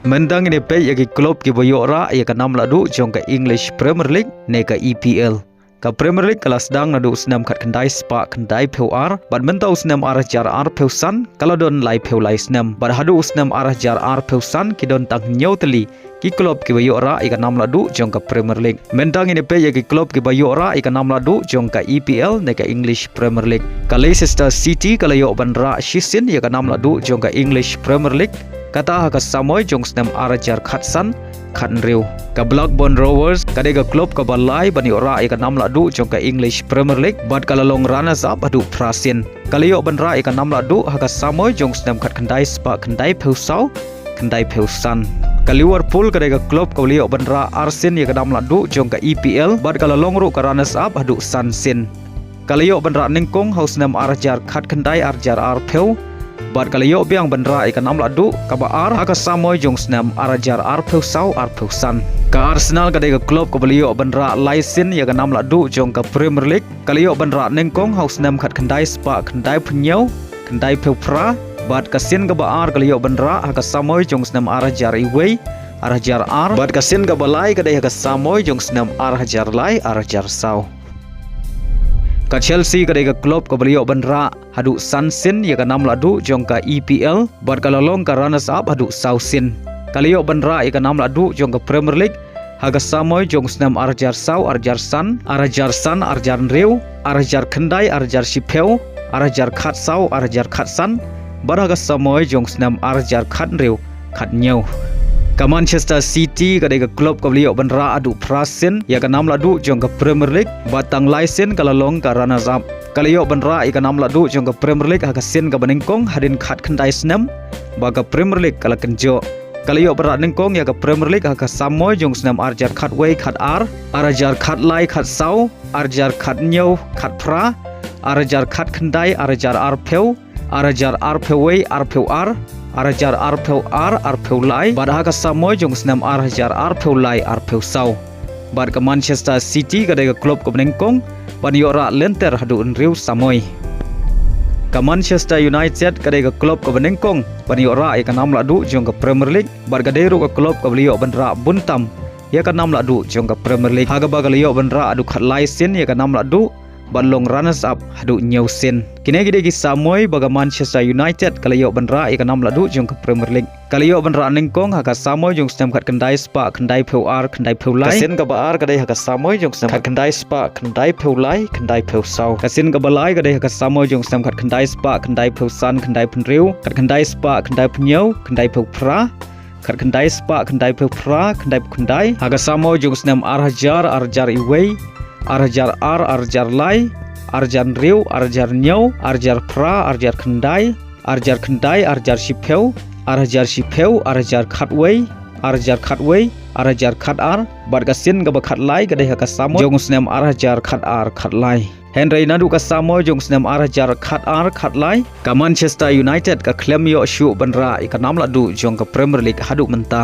Mendang ini pe yagi klub ki boyora ya ka nam ladu jong ka English Premier League ne ka EPL. Ka Premier League kelas dang nadu senam kat kendai spa kendai peu ar bad mentau senam arah jar ar peu san kalau don lai peu lai senam bad hadu senam arah jar ar peu san ki don tang nyau teli ki klub ki boyora ya ka nam ladu jong ka Premier League. Mendang ini pe yagi klub ki boyora ya ka nam ladu jong ka EPL ne ka English Premier League. Ka Leicester City kalau yo bandra shisin ya ka nam ladu jong ka English Premier League. Kata ka samoy jong snam arajar khatsan khan riu ka Blackburn Rovers kadega klub ka balai bani ora ka nam ladu jong ka English Premier League bad kala long runners up adu prasin kaliyo banra ka nam ladu ka samoy jong snam khat khandai spa khandai phusau khandai phusan ka Liverpool kadega klub ka liyo banra Arsenal ka nam ladu jong ka EPL bad kala long ru ka runners up adu Sunsin kaliyo banra ningkong haus nam arajar khat khandai arjar ar pheu bad kaliyo biang bandra ikan nam ladu kabar haka samoy jong snam arajar ar phusau ar phusan ka Arsenal kadega klub ka baliyo bandra laisin ya ka nam ladu jong ka Premier League kaliyo bandra nengkong haus nam khat khandai spa khandai phnyau khandai phupra bad kasin ka bar kaliyo bandra haka samoy jong snam arajar iwei arajar ar bad kasin ka balai kadega ka samoy jong snam arajar lai arajar sau ka Chelsea kadega klub ka baliyo bandra hadu Sunsin ya ka nam ladu jong ka EPL bad kalalong ka runners up hadu Sausin kaliyo bandra ya ka nam ladu jong ka Premier League haga samoy jong snam arjar sau arjar san arjar riu arjar khandai arjar sipeu arjar khat sau arjar khat san bad haga samoy jong snam arjar khat riu khat nyau ka Manchester City kadega klub ka baliyo bandra adu prasin ya ka nam ladu jong ka Premier League batang laisen kalalong ka runners up kaliyo bandra ka nam ladu jong ka Premier League haka sin ka baningkong hadin khat khandai snam baga Premier League kala kenjo kaliyo bandra ningkong ya ka Premier League haka samoy jong snam arjar khat wei khat ar arajar khat lai khat sau arjar khat nyau khat pra arajar khat khandai arajar ar pheu arajar ar pheu wei ar pheu ar arajar ar pheu lai bad haka samoy jong snam arajar ar pheu lai ar pheu sau bad ka Manchester City kadega klub ka benengkong ban yora lenter hadu unriu samoy ka Manchester United kadega klub ka benengkong ban yora ka nam ladu jong ka Premier League bad kaderu ka klub ka beliau bandra buntam ya ka nam ladu jong ka Premier League haga bagaliyo bandra adu khat lai sin ya ka nam ladu balong runners up hadu nyausin kini gede ki samoy baga Manchester United kaliyo bandra ya ka nam ladu jong ka Premier League kaliyo bandra ningkong haka samoy jong stem khat khandai spa khandai pheu ar khandai pheu lai kasin ka bar kadai haka samoy jong stem khat khandai spa khandai pheu lai khandai pheu sau kasin ka balai kadai haka samoy jong stem khat khandai spa khandai pheu san khandai phriu khat khandai spa khandai phnyau khandai pheu pra khat khandai spa khandai pheu pra khandai haka samoy jong stem arjar iwei arjar ar arjar lai arjar riu arjar nyau arjar pra arjar khandai arjar sipeu arjar khatwei arjar khat ar bad kasin ga khat lai ga deh ka samoy jong snem arjar khat ar khat lai Henry nadu ka samoy jong snem arjar khat ar khat lai ka Manchester United ka claim yo shu bandra ka nam ladu jong ka Premier League hadu menta